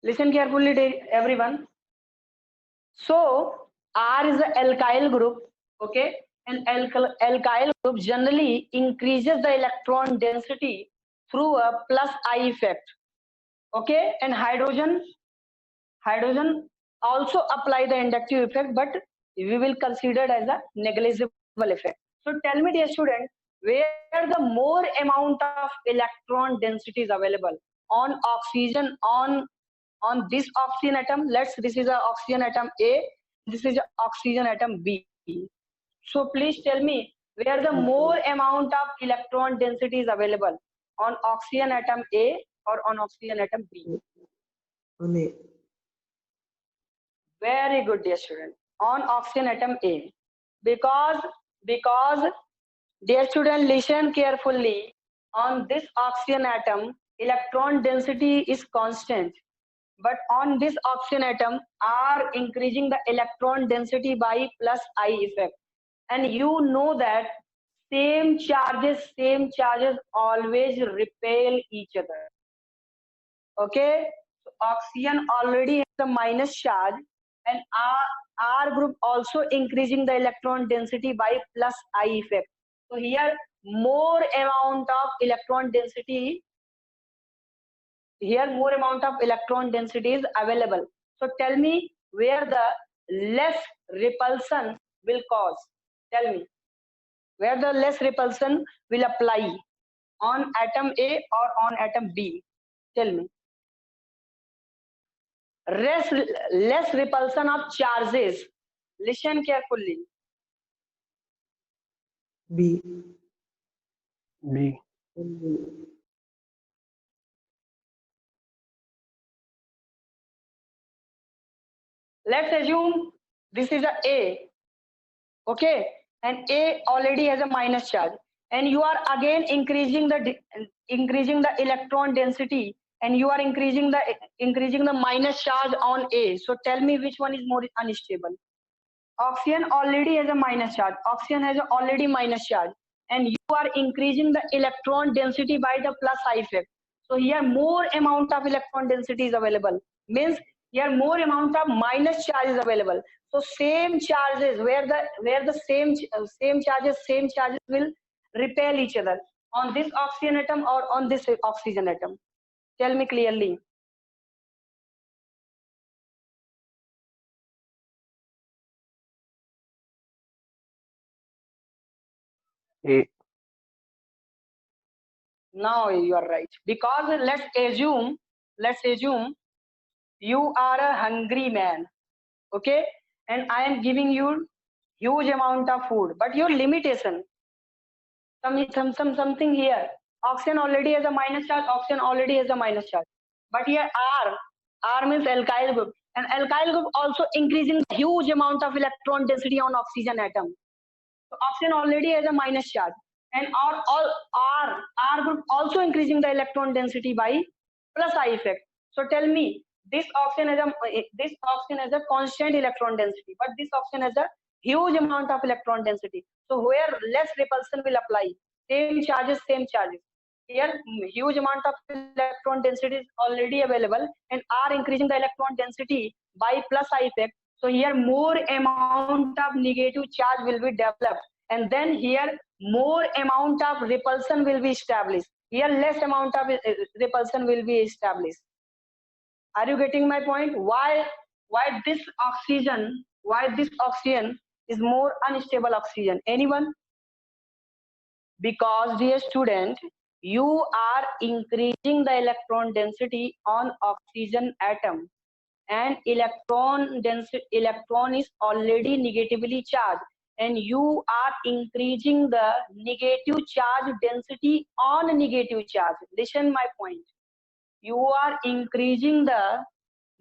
Listen carefully, everyone. So R is the alkyl group, okay? And alkyl group generally increases the electron density through a plus I effect, okay? And hydrogen also apply the inductive effect, but we will consider it as a negligible effect. So tell me, dear student, where the more amount of electron density is available on oxygen, on this oxygen atom. This is a oxygen atom A, this is a oxygen atom B. So please tell me where the more amount of electron density is available, on oxygen atom A or on oxygen atom B. On A. Very good, dear student. On oxygen atom A. Because dear student, listen carefully. On this oxygen atom, electron density is constant. But on this oxygen atom are increasing the electron density by plus I effect. And you know that same charges always repel each other. Okay, so oxygen already has a minus charge, and R group also increasing the electron density by plus I effect. So here more amount of electron density, is available. So tell me where the less repulsion will cause. Tell me where the less repulsion will apply, on atom A or on atom B. Tell me. Less repulsion of charges. Listen carefully. B. B. Let's assume this is a okay, and A already has a minus charge, and you are again increasing the electron density, and you are increasing the minus charge on A. So tell me which one is more unstable. Oxygen already has a minus charge. Oxygen has already minus charge, and you are increasing the electron density by the plus I effect. So here more amount of electron density is available. Means here more amount of minus charge is available. So same charges, where the same charges will repel each other, on this oxygen atom or on this oxygen atom. Tell me clearly. A. Now you are right, because let's assume you are a hungry man, okay, and I am giving you huge amount of food, but your limitation, something here. Oxygen already has a minus charge. Oxygen already has a minus charge, but here R means alkyl group, and alkyl group also increasing huge amount of electron density on oxygen atom. So oxygen already has a minus charge, and R group also increasing the electron density by plus I effect. So tell me, this oxygen has a constant electron density, but this oxygen has a huge amount of electron density. So where less repulsion will apply, same charges, same charges. Here huge amount of electron density is already available, and are increasing the electron density by plus I effect. So here more amount of negative charge will be developed, and then here more amount of repulsion will be established. Here less amount of repulsion will be established. Are you getting my point? Why this oxygen is more unstable oxygen? Anyone? Because, dear student, you are increasing the electron density on oxygen atom, and electron is already negatively charged, and you are increasing the negative charge density on negative charge. Listen my point. You are increasing the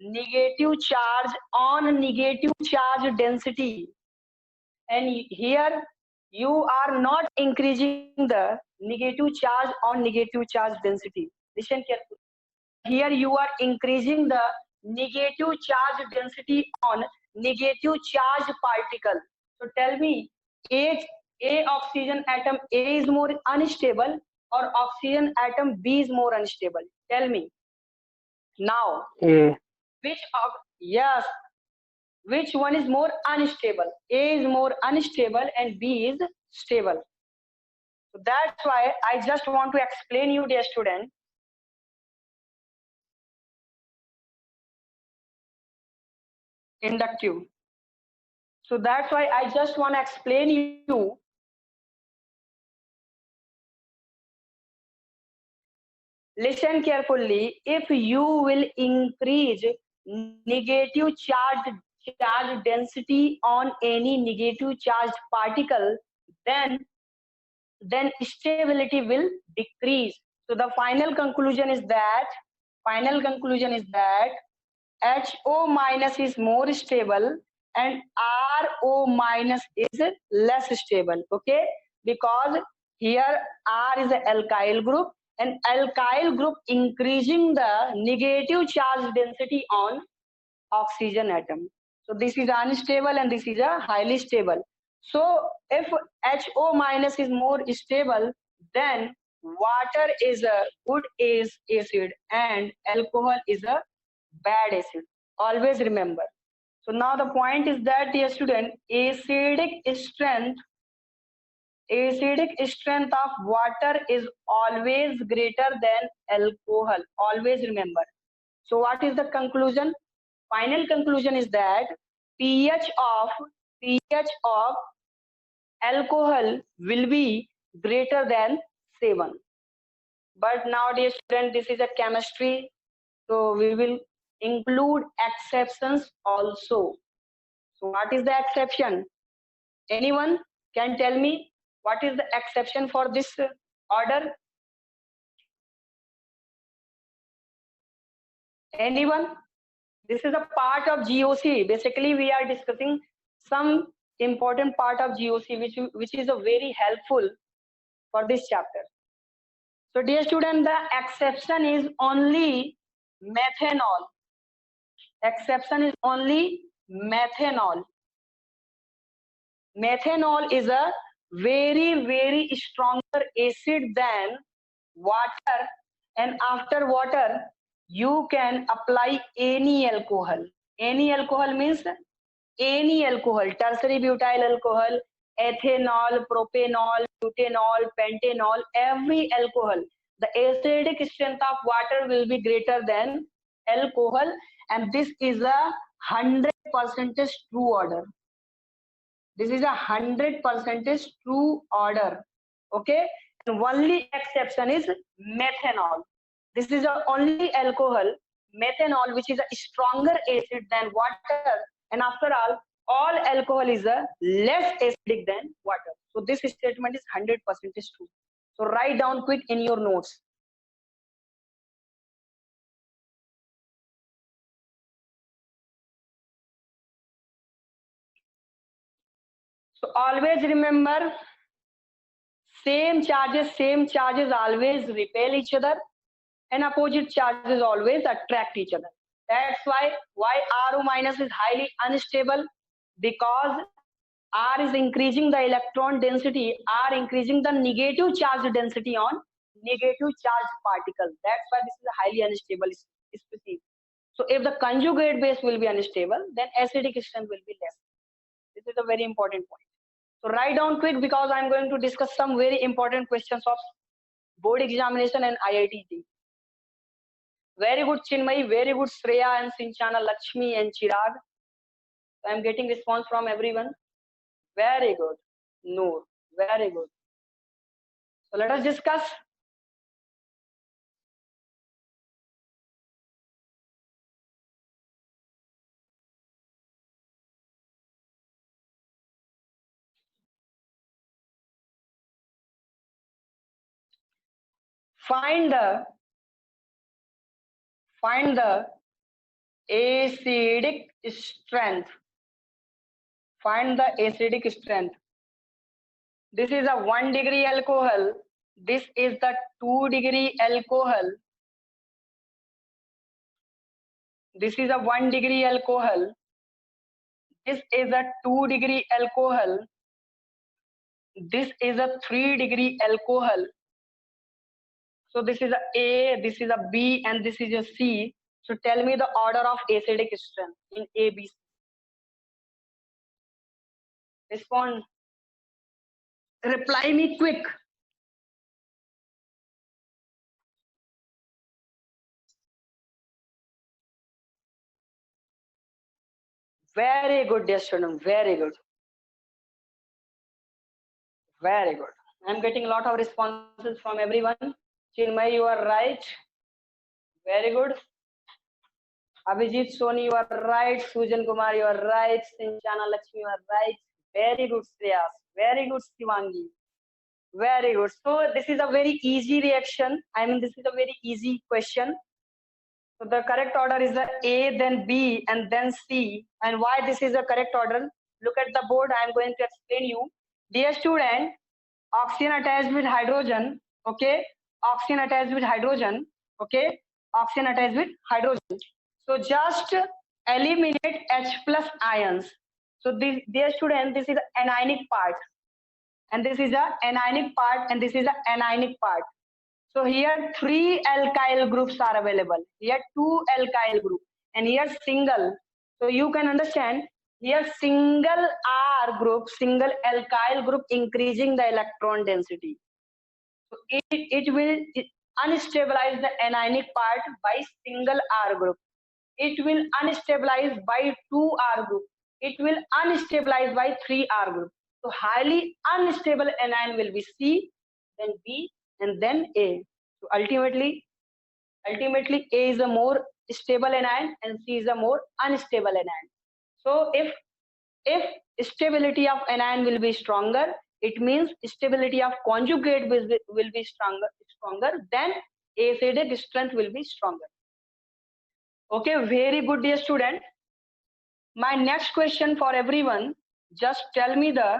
negative charge on negative charge density, and here you are not increasing the negative charge on negative charge density. Listen carefully. Here you are increasing the negative charge density on negative charge particle. So tell me, a oxygen atom A is more unstable, or oxygen atom B is more unstable? Tell me now. A. Which of, yes, which one is more unstable? A is more unstable and B is stable. So that's why I just want to explain you, dear student. Inductive. So that's why I just want to explain you. Listen carefully. If you will increase negative charge density on any negative charged particle, then stability will decrease. So the final conclusion is that HO minus is more stable and RO minus is less stable. Okay, because here R is an alkyl group, and alkyl group increasing the negative charge density on oxygen atom. So this is unstable and this is a highly stable. So if HO minus is more stable, then water is a good acid and alcohol is a bad acid. Always remember. So now the point is that, dear student, acidic strength of water is always greater than alcohol. Always remember. So what is the conclusion? Final conclusion is that pH of alcohol will be greater than 7. But now, dear student, this is a chemistry, so we will include exceptions also. So what is the exception? Anyone can tell me what is the exception for this order? Anyone? This is a part of GOC. Basically, we are discussing some important part of GOC, which is a very helpful for this chapter. So, dear student, the exception is only methanol. Exception is only methanol. Methanol is a very stronger acid than water, and after water you can apply any alcohol. Any alcohol means any alcohol, tertiary butyl alcohol, ethanol, propanol, butanol, pentanol, every alcohol. The acidic strength of water will be greater than alcohol, and this is a 100% true order. This is a 100% true order. Okay, and only exception is methanol. This is the only alcohol, methanol, which is a stronger acid than water, and after all alcohol is a less acidic than water. So this statement is 100% true. So write down quick in your notes. So always remember, same charges always repel each other, and opposite charges always attract each other. That's why RO minus is highly unstable, because R is increasing the electron density, R increasing the negative charge density on negative charge particles. That's why this is a highly unstable species. So if the conjugate base will be unstable, then acidic strength will be less. This is a very important point. So write down quick, because I'm going to discuss some very important questions of board examination and IIT. Very good, Chinmay. Very good, Shreya and Sinchana, Lakshmi and Chirag. I'm getting response from everyone. Very good. Noor. Very good. So let us discuss. Find the acidic strength. Find the acidic strength. This is a 1 degree alcohol. This is the 2 degree alcohol. This is a 1 degree alcohol. This is a 2 degree alcohol. This is a 3 degree alcohol. So this is a, this is a B, and this is a C. So tell me the order of acidic strength in ABC. Respond. Reply me quick. Very good, dear student. Very good. Very good. I'm getting a lot of responses from everyone. Chinmay, you are right. Very good. Abhijit Soni, you are right. Sujan Kumar, you are right. Sinchana Lakshmi, you are right. Very good, Shreyas. Very good, Sivangi. Very good. So this is a very easy reaction. I mean, this is a very easy question. So the correct order is the A, then B, and then C. And why this is the correct order? Look at the board. I am going to explain you. Dear student, oxygen attached with hydrogen. Okay, oxygen attached with hydrogen. Okay, oxygen attached with hydrogen. So just eliminate H plus ions. So this, dear student, this is the anionic part, and this is the anionic part, and this is the anionic part. So here 3 alkyl groups are available. Here 2 alkyl group, and here single. So you can understand here single R group, single alkyl group increasing the electron density. So it will unstabilize the anionic part by single R group. It will unstabilize by 2R group. It will unstabilize by 3R group. So highly unstable anion will be C, then B, and then A. So ultimately A is a more stable anion and C is a more unstable anion. So if stability of anion will be stronger, it means stability of conjugate will be stronger, then acidic strength will be stronger. Okay, very good, dear student. My next question for everyone, just tell me the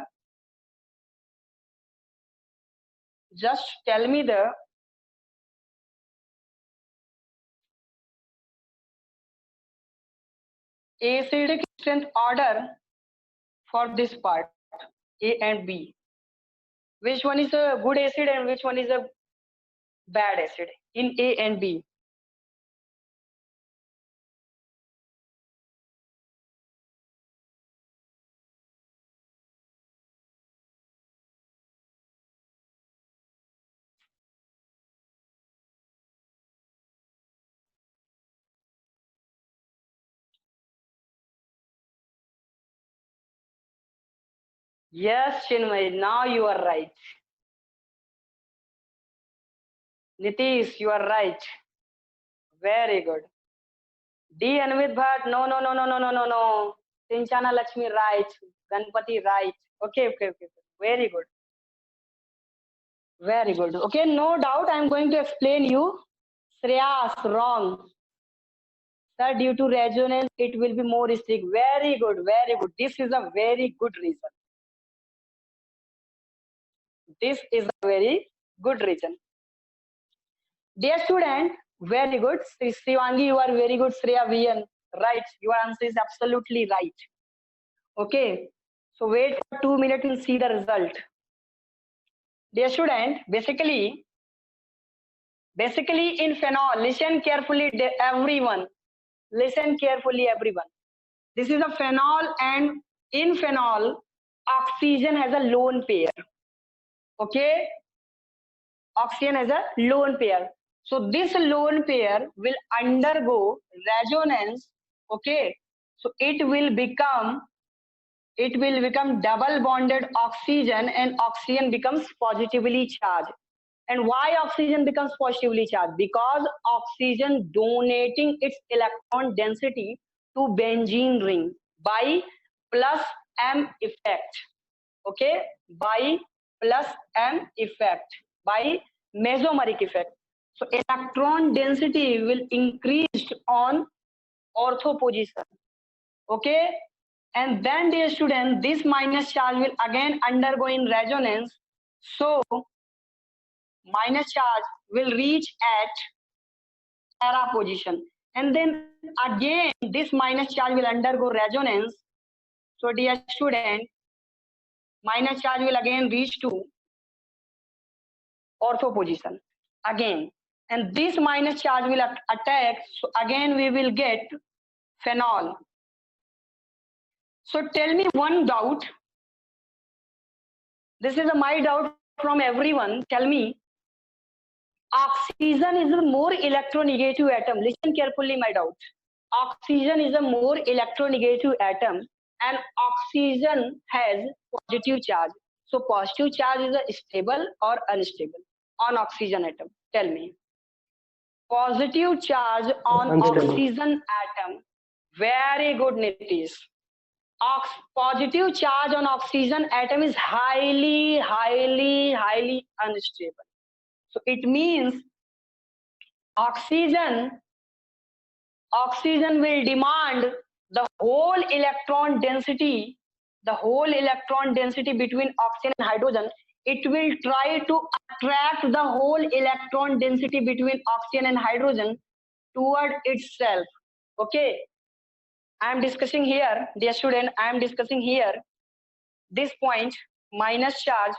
acidic strength order for this part, A and B. Which one is a good acid and which one is a bad acid in A and B? Yes, Chinmay, now you are right. Nitish, you are right. Very good. D. Anvit Bhatt, no. Sinchana Lakshmi, right. Ganpati, right. Okay. Very good. Very good. Okay, no doubt I'm going to explain you. Shreyas, wrong. Sir, due to resonance, it will be more strict. Very good. This is a very good reason. This is a very good reason. Dear student, very good. Sivangi, you are very good. Shreya Vian, right. Your answer is absolutely right. Okay. So wait for 2 minutes and see the result. Dear student, basically in phenol, listen carefully, everyone. Listen carefully, everyone. This is a phenol, and in phenol, oxygen has a lone pair. Okay, oxygen has a lone pair. So this lone pair will undergo resonance. Okay, so it will become double bonded oxygen, and oxygen becomes positively charged. And why oxygen becomes positively charged? Because oxygen donating its electron density to benzene ring by plus M effect. Okay, by plus M effect, by mesomeric effect. So electron density will increase on ortho position. Okay, and then dear student, this minus charge will again undergo in resonance. So minus charge will reach at para position, and then again this minus charge will undergo resonance. So dear student, minus charge will again reach to ortho position again. and this minus charge will attack. So again we will get phenol. So tell me one doubt. This is my doubt from everyone. Tell me, oxygen is a more electronegative atom. Listen carefully, my doubt. Oxygen is a more electronegative atom, and oxygen has positive charge. So positive charge is a stable or unstable on oxygen atom? Tell me. Positive charge on Unstable. oxygen atom. Very good, Nitish. Positive charge on oxygen atom is highly unstable. So it means oxygen will demand the whole electron density between oxygen and hydrogen. It will try to attract the whole electron density between oxygen and hydrogen toward itself. Okay, I am discussing here, dear student, I am discussing here this point, minus charge,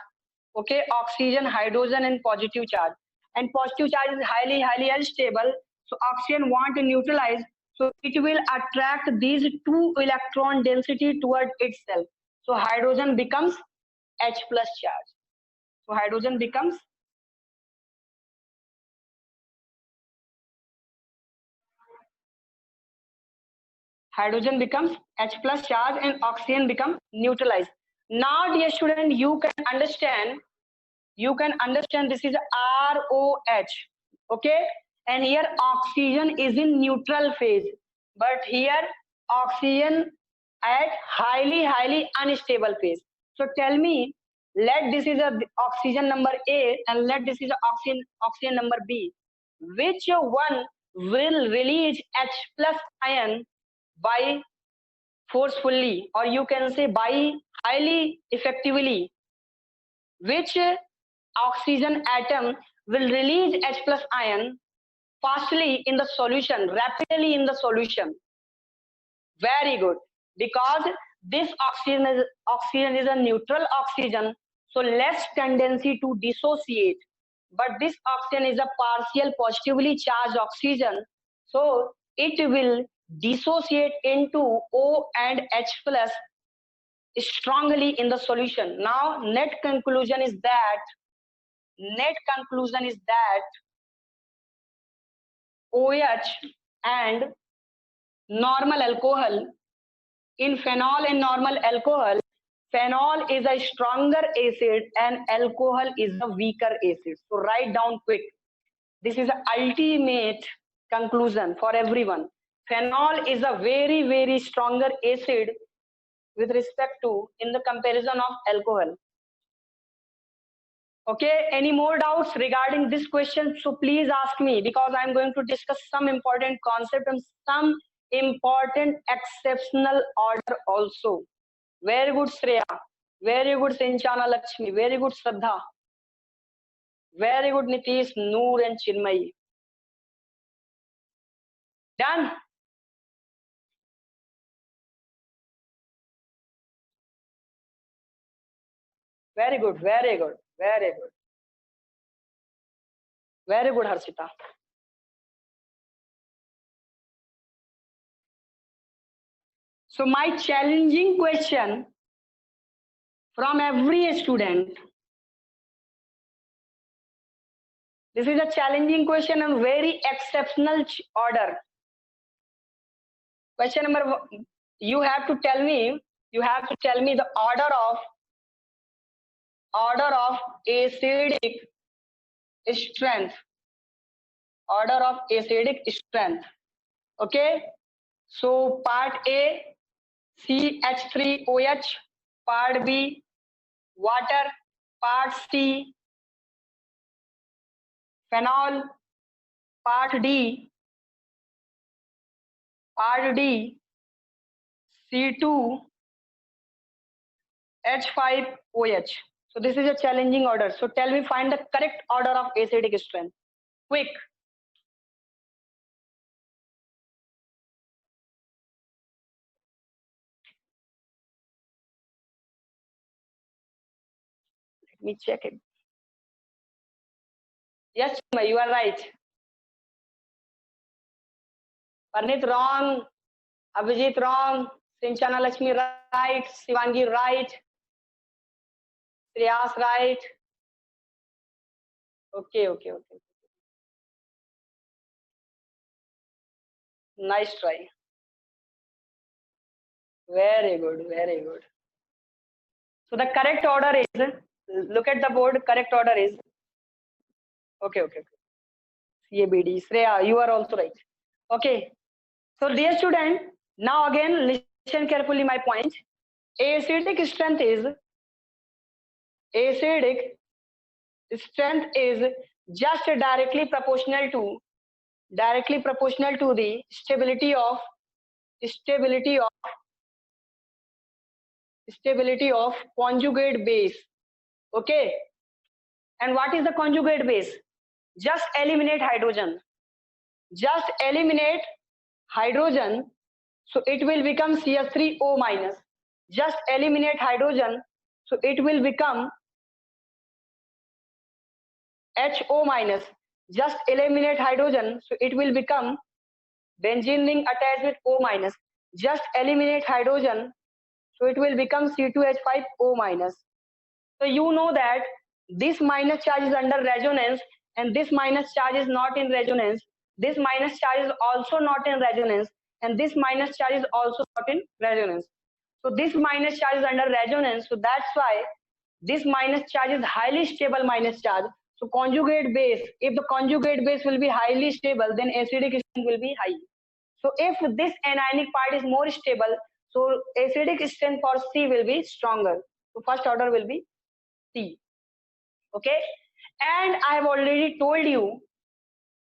okay, oxygen, hydrogen, and positive charge. And positive charge is highly unstable. So oxygen want to neutralize, so it will attract these two electron density toward itself. So hydrogen becomes H plus charge. So hydrogen becomes H plus charge, and oxygen becomes neutralized. Now, dear student, you can understand this is ROH, okay, and here oxygen is in neutral phase, but here oxygen at highly unstable phase. So tell me, let this is a oxygen number A and let this is a oxygen number B, which one will release H plus ion by forcefully, or you can say by highly effectively? Which oxygen atom will release H plus ion fastly in the solution, rapidly in the solution? Very good. Because this oxygen is a neutral oxygen, so less tendency to dissociate. But this oxygen is a partial positively charged oxygen, so it will dissociate into O and H plus strongly in the solution. Now, net conclusion is that OH and normal alcohol, in phenol and normal alcohol, phenol is a stronger acid and alcohol is a weaker acid. So write down quick. This is the ultimate conclusion for everyone. Phenol is a very stronger acid with respect to in the comparison of alcohol. Okay, any more doubts regarding this question? So please ask me, because I'm going to discuss some important concept and some important exceptional order also. Very good, Shreya. Very good, Sinchana Lakshmi. Very good, Shraddha. Very good, Nitish, Noor, and Chinmay. Done? Very good, very good, very good. Very good, Harshita. So my challenging question from every student. This is a challenging question and very exceptional order. Question number one, you have to tell me the order of acidic strength. Order of acidic strength. Okay. So part A, CH3OH. Part B, water. Part C, phenol. Part D, C2H5OH. So this is a challenging order. So tell me, find the correct order of acidic strength. Quick. Let me check it. Yes, you are right. Parnit wrong, Abhijit wrong, Sinchana Lakshmi right, Shivangi right, Shreyas right. Okay. Nice try. Very good. So the correct order is, look at the board, correct order is, okay. CABD. Shreya, you are also right. Okay. So dear student, now again listen carefully my point. Acidic strength is just directly proportional to the stability of conjugate base. Okay. And what is the conjugate base? Just eliminate hydrogen. So it will become CH3O minus. Just eliminate hydrogen, so it will become HO minus. Just eliminate hydrogen, so it will become benzene ring attached with O minus. Just eliminate hydrogen, so it will become C2H5O minus. So you know that this minus charge is under resonance and this minus charge is not in resonance. This minus charge is also not in resonance and this minus charge is also not in resonance. So this minus charge is under resonance. So that's why this minus charge is highly stable minus charge. So conjugate base, if the conjugate base will be highly stable, then acidic strength will be high. So if this anionic part is more stable, so acidic strength for C will be stronger. So first order will be C. Okay. And I have already told you,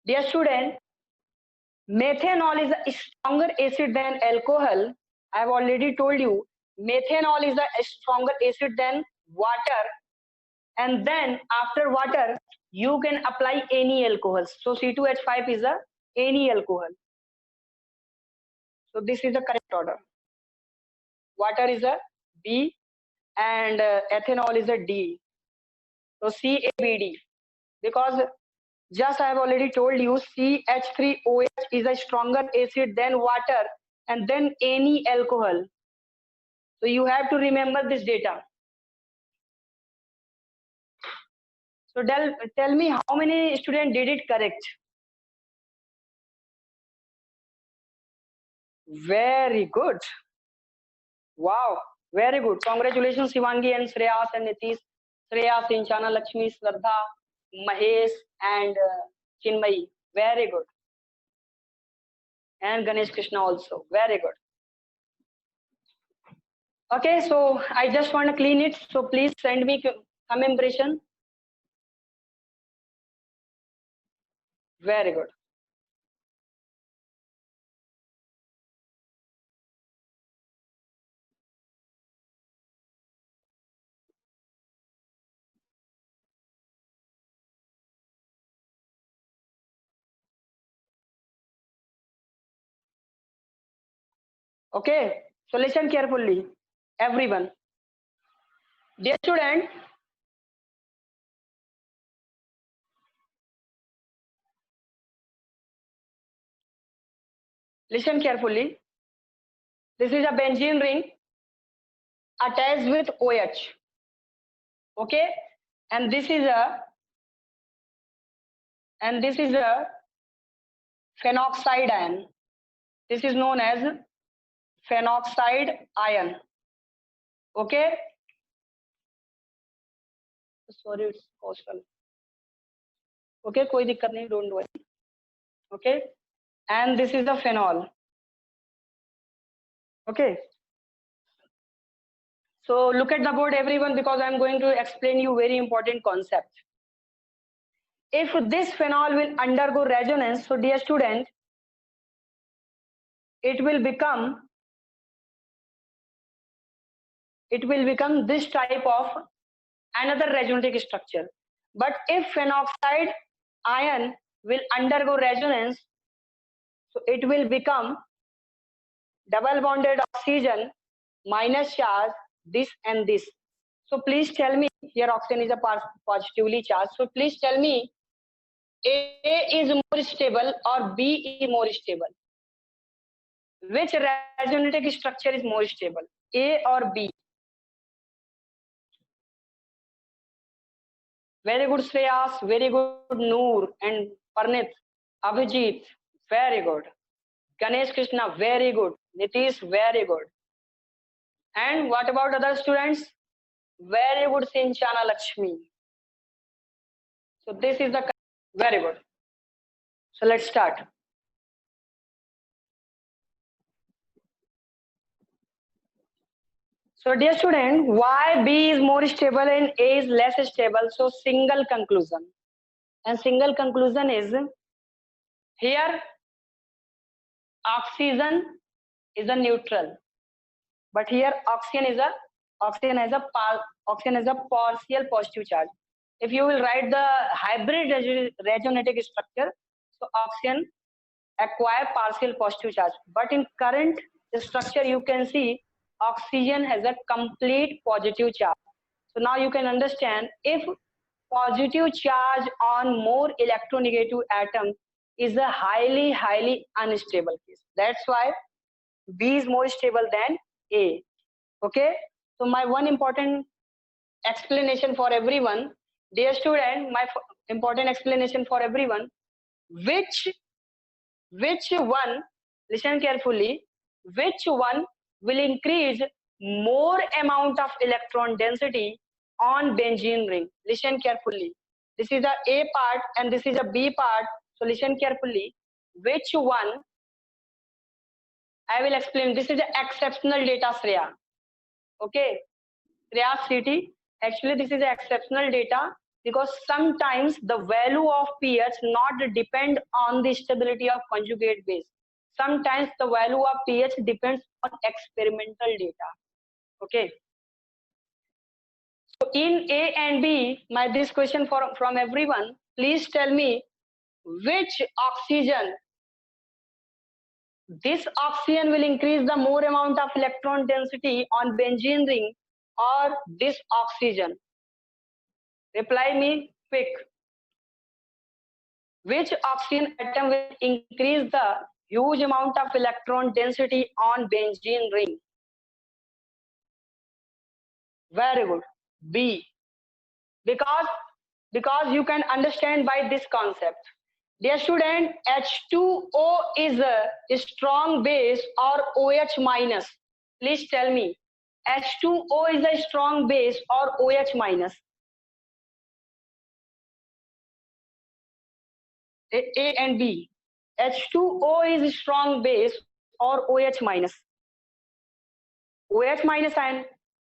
dear student, methanol is a stronger acid than alcohol. I have already told you, methanol is a stronger acid than water. And then after water, you can apply any alcohol. So C2H5 is a any alcohol. So this is the correct order. Water is a B and ethanol is a D. So CABD. Because just I have already told you CH3OH is a stronger acid than water and then any alcohol. So you have to remember this data. So tell me how many students did it correct? Very good. Wow, very good. Congratulations Shivangi and Shreyas and Nitish. Shreya, Sinchana, Lakshmi, Shraddha, Mahesh and Chinmayi. Very good. And Ganesh Krishna also. Very good. Okay, so I just want to clean it. So please send me some impression. Very good. Okay, so listen carefully, everyone. Dear student, listen carefully. This is a benzene ring attached with OH. Okay, and this is a phenoxide ion. This is known as phenoxide ion. Okay. Sorry, it's coastal. Okay, कोई दिक्कत नहीं, don't worry. Okay, and this is the phenol. Okay. So look at the board, everyone, because I'm going to explain you very important concept. If this phenol will undergo resonance, so dear student, it will become this type of another resonating structure. But if phenoxide ion will undergo resonance, so it will become double bonded oxygen minus charge, this and this. So please tell me, here oxygen is a positively charged. So please tell me, A is more stable or B is more stable? Which resonating structure is more stable, A or B? Very good, Shreyas. Very good, Noor and Parnit. Abhijit, very good. Ganesh Krishna, very good. Nitish, very good. And what about other students? Very good, Sinchana Lakshmi. So this is the very good. So let's start. So dear student, why B is more stable and A is less stable? So single conclusion. And single conclusion is here oxygen is a neutral, but here oxygen has a partial positive charge. If you will write the hybrid resonating structure, so oxygen acquire partial positive charge. But in current structure, you can see oxygen has a complete positive charge. So now you can understand if positive charge on more electronegative atom is a highly unstable case. That's why B is more stable than A. Okay. So my one important explanation for everyone, dear student, my important explanation for everyone, which one, listen carefully, which one will increase more amount of electron density on benzene ring? Listen carefully. This is the A part and this is a B part. So listen carefully. Which one? I will explain. This is the exceptional data, Shreya. Okay. Shreya City. Actually, this is exceptional data because sometimes the value of pH not depend on the stability of conjugate base. Sometimes the value of pH depends on experimental data. Okay. So in A and B, this question from everyone, please tell me which oxygen, this oxygen will increase the more amount of electron density on benzene ring or this oxygen? Reply me quick. Which oxygen atom will increase the huge amount of electron density on benzene ring? Very good. B. Because you can understand by this concept. Dear student, H2O is a strong base or OH minus. Please tell me, H2O is a strong base or OH minus? A and B. H2O is a strong base or OH minus? OH minus ion.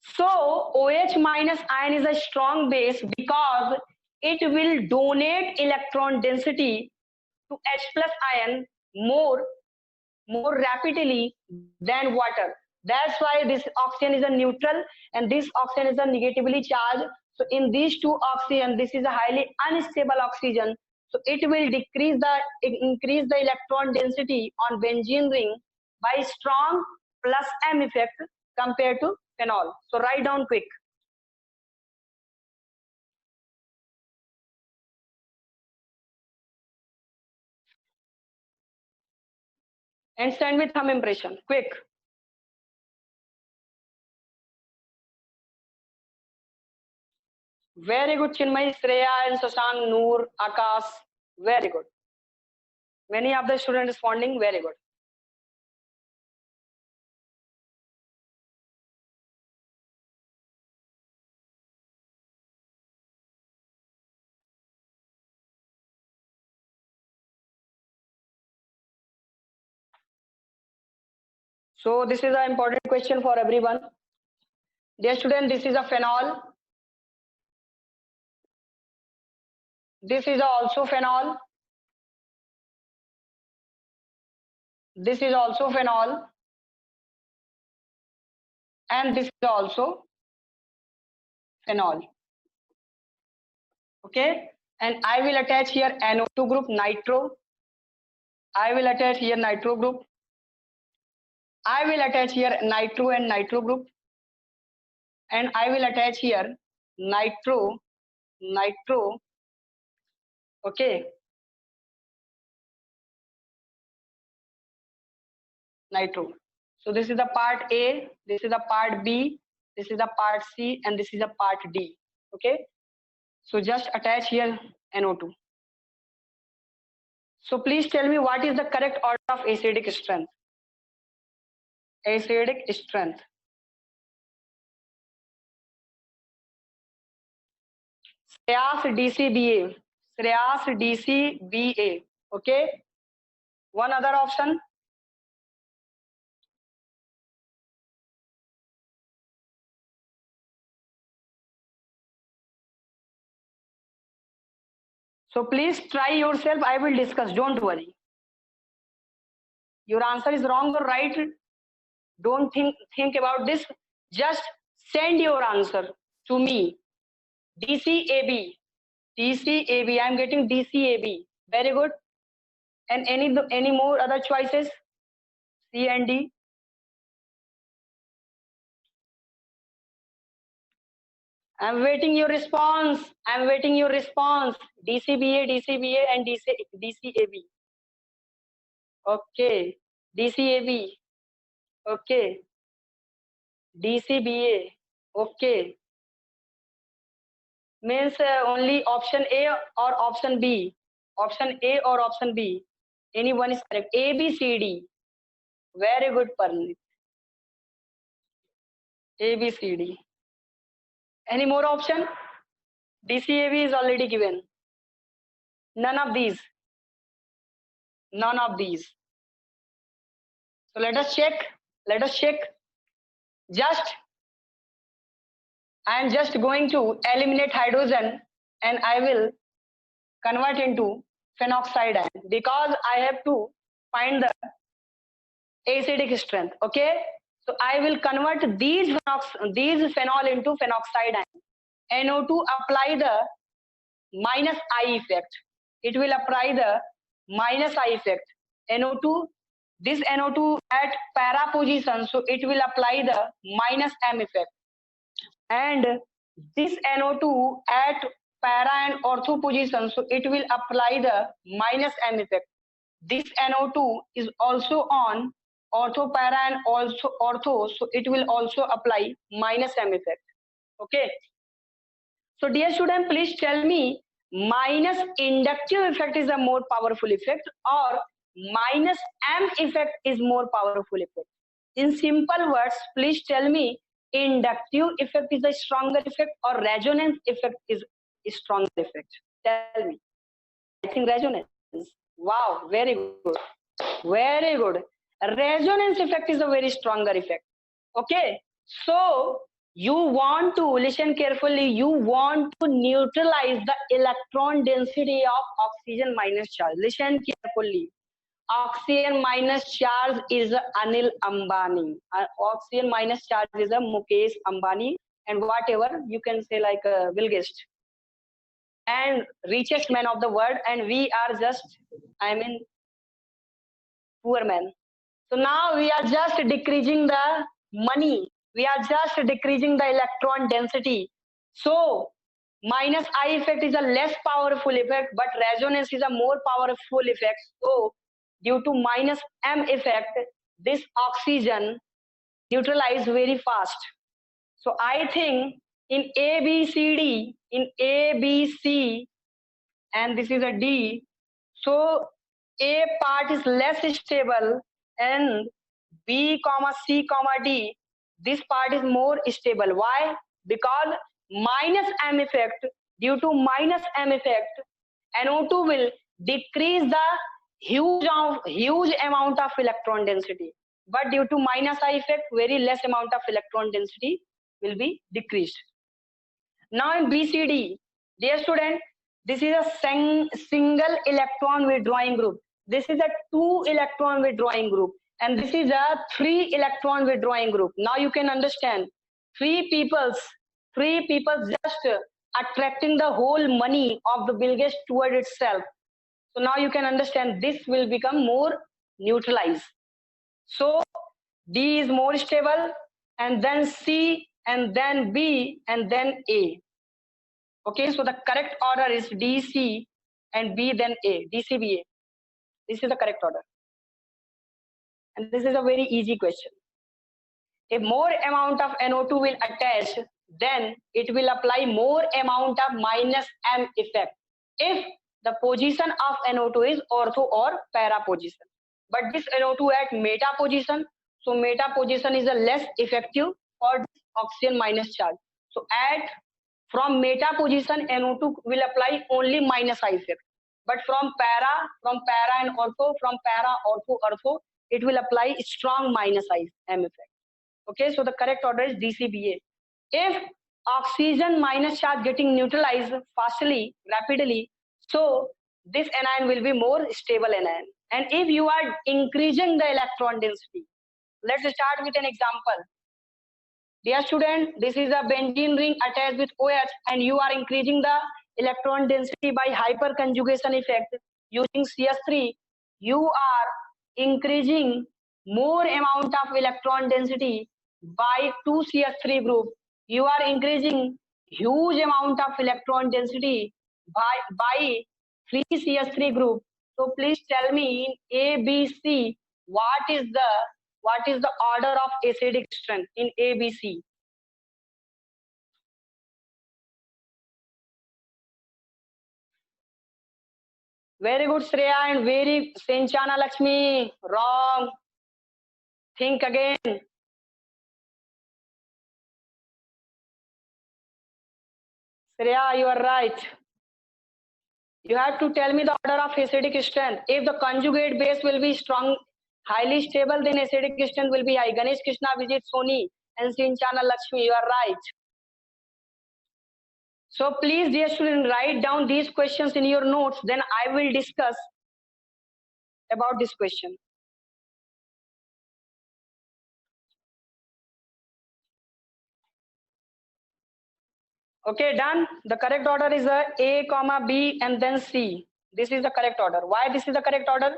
So OH minus ion is a strong base because it will donate electron density to H plus ion more rapidly than water. That's why this oxygen is a neutral and this oxygen is a negatively charged. So in these two oxygen, this is a highly unstable oxygen. So it will increase the electron density on benzene ring by strong plus M effect compared to phenol. So write down quick. And stand with thumb impression. Quick. Very good, Chinmay, Shreya, and Shashank, Noor, Akash. Very good. Many of the students responding. Very good. So this is an important question for everyone. Dear student, this is a phenol. This is also phenol. This is also phenol. And this is also phenol. Okay. And I will attach here NO2 group nitro. I will attach here nitro group. I will attach here nitro and nitro group. And I will attach here nitro. Okay. nitro. So this is the part A, this is the part B, this is the part C, and this is the part D. Okay. So just attach here NO2. So please tell me what is the correct order of acidic strength? Acidic strength. Shreyas DCBA. Shreyas DCBA. Okay. One other option. So please try yourself. I will discuss. Don't worry. Your answer is wrong or right. Don't think about this. Just send your answer to me. DCAB. DCAB. I am getting DCAB. Very good. And any more other choices? C and D. I'm waiting your response. I'm waiting your response. DCBA, DCBA, and DCAB. Okay. DCAB. Okay. DCBA. Okay. Means only option A or option B. Option A or option B. Any one is correct. A, B, C, D. Very good, Parnit. A, B, C, D. Any more option? DCAB is already given. None of these. None of these. So let us check. Let us check. I am just going to eliminate hydrogen and I will convert into phenoxide ion because I have to find the acidic strength. Okay. So I will convert these phenol into phenoxide ion. NO2 apply the minus I effect. It will apply the minus I effect. NO2, this NO2 at para position, so it will apply the minus M effect. And this NO2 at para and ortho position, so it will apply the minus M effect. This NO2 is also on ortho para and also ortho, so it will also apply minus M effect. Okay. So dear student, please tell me minus inductive effect is a more powerful effect or minus M effect is more powerful effect? In simple words, please tell me inductive effect is a stronger effect or resonance effect is a stronger effect? Tell me. I think resonance. Wow, very good. Very good. Resonance effect is a very stronger effect. Okay. So you want to listen carefully. You want to neutralize the electron density of oxygen minus charge. Listen carefully. Oxygen minus charge is Anil Ambani. Oxygen minus charge is a Mukesh Ambani, and whatever you can say like Bill Gates and richest man of the world, and we are just, I mean, poor man. So now we are just decreasing the money. We are just decreasing the electron density. So minus I effect is a less powerful effect, but resonance is a more powerful effect. So due to minus M effect, this oxygen neutralize very fast. So I think in A, B, C, D, in A, B, C, and this is a D. So A part is less stable and B, C, D, this part is more stable. Why? Because minus M effect, due to minus M effect, NO2 will decrease the huge amount of electron density. But due to minus I effect, very less amount of electron density will be decreased. Now in BCD, dear student, this is a single electron withdrawing group. This is a 2 electron withdrawing group. And this is a 3 electron withdrawing group. Now you can understand, three people just attracting the whole money of the Bill Gates toward itself. So now you can understand this will become more neutralized. So D is more stable, and then C, and then B, and then A. Okay, so the correct order is D, C, and B, then A, DCBA. This is the correct order. And this is a very easy question. If more amount of NO2 will attach, then it will apply more amount of minus M effect if the position of NO2 is ortho or para position. But this NO2 at meta position, so meta position is a less effective for this oxygen minus charge. So at from meta position, NO2 will apply only minus I effect. But from para and ortho, from para, ortho, it will apply strong minus I M effect. Okay, so the correct order is DCBA. If oxygen minus charge getting neutralized fastly, rapidly, so this anion will be more stable anion. And if you are increasing the electron density, let's start with an example. Dear student, this is a benzene ring attached with OH and you are increasing the electron density by hyperconjugation effect using CS3. You are increasing more amount of electron density by 2CS3 group. You are increasing huge amount of electron density by 3CS3 group. So please tell me in ABC what is the order of acidic strength in ABC? Very good, Shreya, and very Senchana Lakshmi. Wrong. Think again. Shreya, you are right. You have to tell me the order of acidic strength. If the conjugate base will be strong, highly stable, then acidic strength will be high. Ganesh Krishna, Vijit Soni, and Senchana Lakshmi, you are right. So please, dear student, write down these questions in your notes. Then I will discuss about this question. Okay, done. The correct order is A, comma B, and then C. This is the correct order. Why this is the correct order?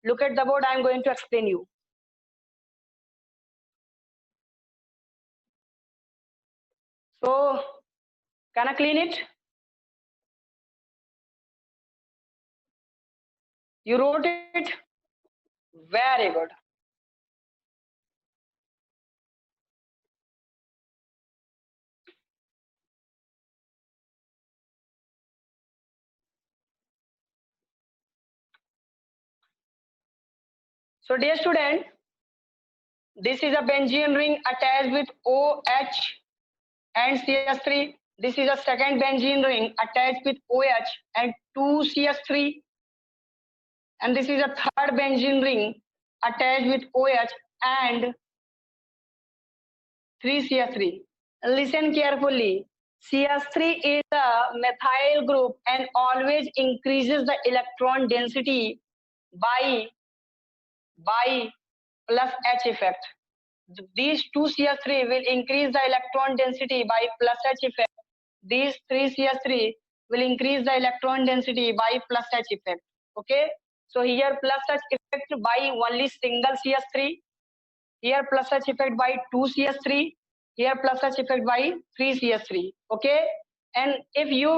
Look at the board. I am going to explain you. So, can I clean it? You wrote it? Very good. So, dear student, this is a benzene ring attached with OH and CS3. This is a second benzene ring attached with OH and 2CS3. And this is a third benzene ring attached with OH and 3CS3. Listen carefully. CS3 is a methyl group and always increases the electron density by plus H effect. These 2CS3 will increase the electron density by plus H effect. These 3CS3 will increase the electron density by plus H effect. Okay. So here plus H effect by only single CS3. Here plus H effect by 2CS3. Here plus H effect by 3CS3. Okay. And if you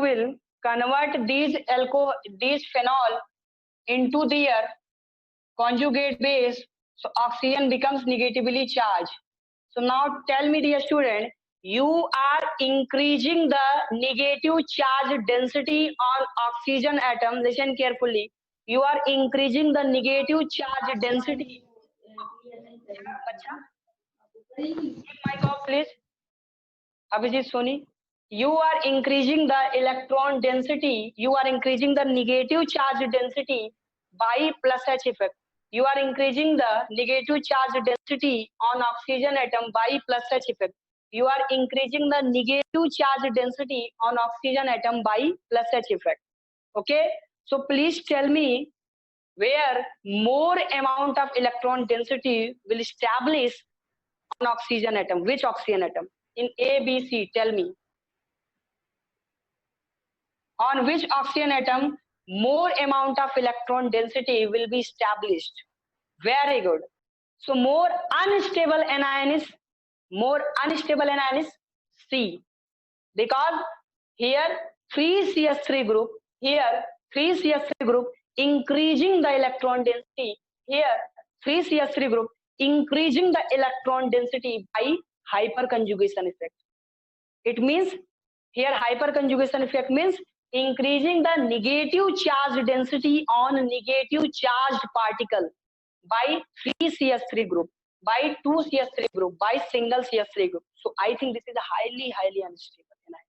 will convert these phenol into their conjugate base, so oxygen becomes negatively charged. So now tell me, dear student, you are increasing the negative charge density on oxygen atom. Listen carefully. You are increasing the negative charge density. Mic off, please. Abhijit Soni. You are increasing the electron density. You are increasing the negative charge density by plus H effect. You are increasing the negative charge density on oxygen atom by plus H effect. You are increasing the negative charge density on oxygen atom by plus H effect. Okay. So please tell me where more amount of electron density will establish on oxygen atom. Which oxygen atom? In A, B, C, tell me. On which oxygen atom more amount of electron density will be established? Very good. So more unstable anion is C, because here 3CS3 group, increasing the electron density here 3CS3 group increasing the electron density by hyperconjugation effect. It means here hyperconjugation effect means increasing the negative charge density on negative charged particle by 3CS3 group, by 2CS3 group, by single CS3 group. So I think this is a highly unstable anion,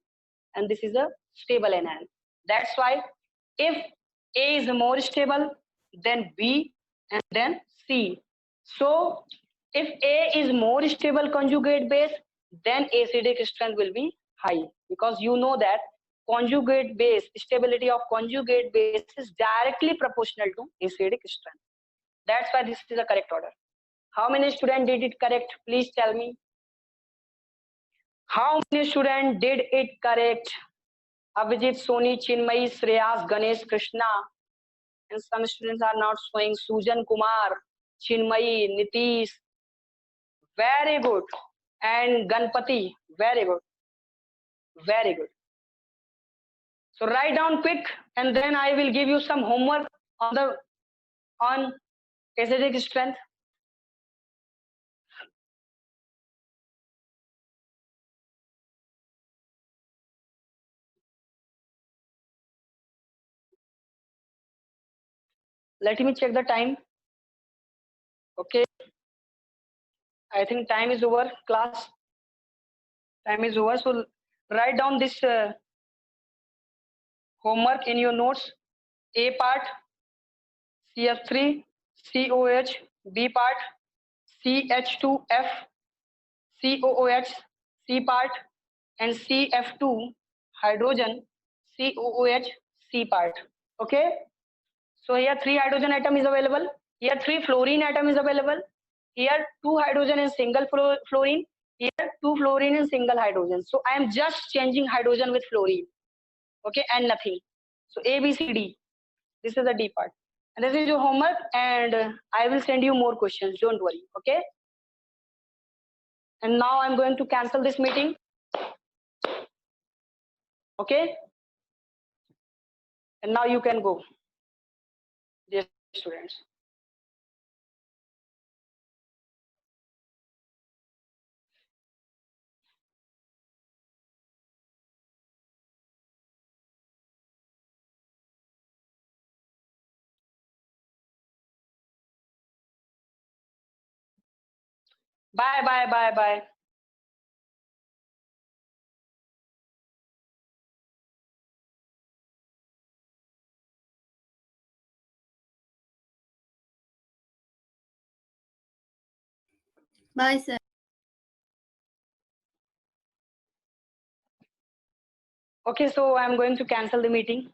and this is a stable anion. That's why if A is more stable, then B, and then C. So if A is more stable conjugate base, then acidic strength will be high, because you know that conjugate base, stability of conjugate base is directly proportional to acidic strength. That's why this is the correct order. How many students did it correct? Please tell me. How many students did it correct? Abhijit, Soni, Chinmay, Shreyas, Ganesh, Krishna. And some students are not showing. Sujan Kumar, Chinmay, Nitish. Very good. And Ganpati. Very good. Very good. So write down quick, and then I will give you some homework on acidic strength. Let me check the time. Okay. I think time is over, class. Time is over. So write down this homework in your notes. A part, CF3, COH. B part, CH2F, COOH, C part, and CF2, hydrogen, COOH, C part. Okay. So here 3 hydrogen atom is available. Here 3 fluorine atom is available. Here 2 hydrogen and single fluorine. Here 2 fluorine and single hydrogen. So I am just changing hydrogen with fluorine. Okay, and nothing. So A, B, C, D. This is the D part. And this is your homework, and I will send you more questions. Don't worry. Okay. And now I'm going to cancel this meeting. Okay. And now you can go, dear students. Bye, bye, bye, bye. Bye, sir. Okay, so I'm going to cancel the meeting.